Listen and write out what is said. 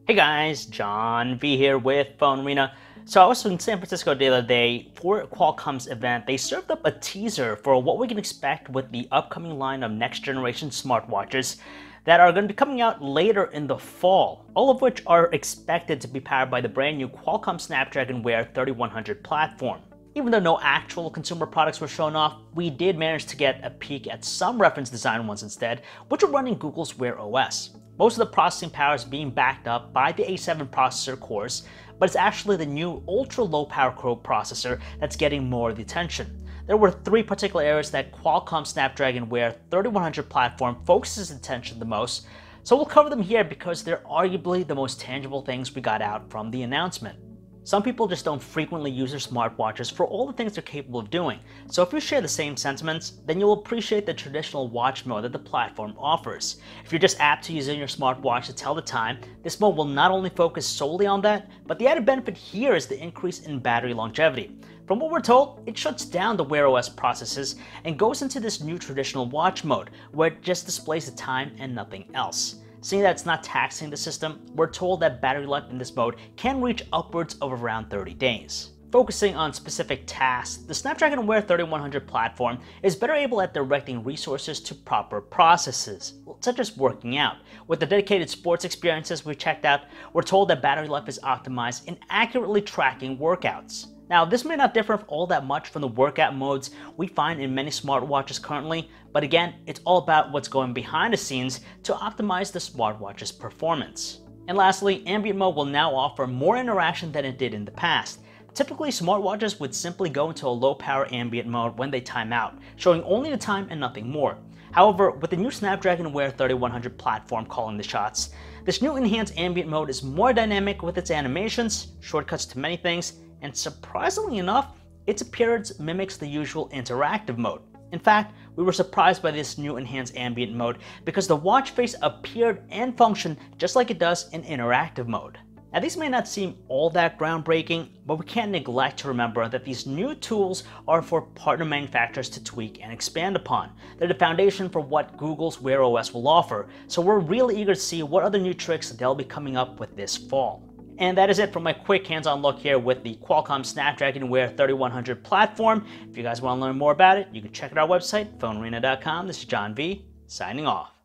Hey guys, John V here with PhoneArena. So I was in San Francisco the other day for Qualcomm's event. They served up a teaser for what we can expect with the upcoming line of next generation smartwatches that are going to be coming out later in the fall, all of which are expected to be powered by the brand new Qualcomm Snapdragon Wear 3100 platform. Even though no actual consumer products were shown off, we did manage to get a peek at some reference design ones instead, which are running Google's Wear OS. Most of the processing power is being backed up by the A7 processor cores, but it's actually the new ultra-low power processor that's getting more of the attention. There were three particular areas that Qualcomm Snapdragon Wear 3100 platform focuses attention the most, so we'll cover them here because they're arguably the most tangible things we got out from the announcement. Some people just don't frequently use their smartwatches for all the things they're capable of doing, so if you share the same sentiments, then you'll appreciate the traditional watch mode that the platform offers. If you're just apt to using your smartwatch to tell the time, this mode will not only focus solely on that, but the added benefit here is the increase in battery longevity. From what we're told, it shuts down the Wear OS processes and goes into this new traditional watch mode, where it just displays the time and nothing else. Seeing that it's not taxing the system, we're told that battery life in this mode can reach upwards of around 30 days. Focusing on specific tasks, the Snapdragon Wear 3100 platform is better able at directing resources to proper processes, such as working out. With the dedicated sports experiences we checked out, we're told that battery life is optimized in accurately tracking workouts. Now, this may not differ all that much from the workout modes we find in many smartwatches currently, but again, it's all about what's going behind the scenes to optimize the smartwatch's performance. And lastly, ambient mode will now offer more interaction than it did in the past. Typically, smartwatches would simply go into a low-power ambient mode when they time out, showing only the time and nothing more. However, with the new Snapdragon Wear 3100 platform calling the shots, this new enhanced ambient mode is more dynamic with its animations, shortcuts to many things, and surprisingly enough, its appearance mimics the usual interactive mode. In fact, we were surprised by this new enhanced ambient mode because the watch face appeared and functioned just like it does in interactive mode. Now, these may not seem all that groundbreaking, but we can't neglect to remember that these new tools are for partner manufacturers to tweak and expand upon. They're the foundation for what Google's Wear OS will offer, so we're really eager to see what other new tricks they'll be coming up with this fall. And that is it for my quick hands-on look here with the Qualcomm Snapdragon Wear 3100 platform. If you guys want to learn more about it, you can check out our website, PhoneArena.com. This is John V, signing off.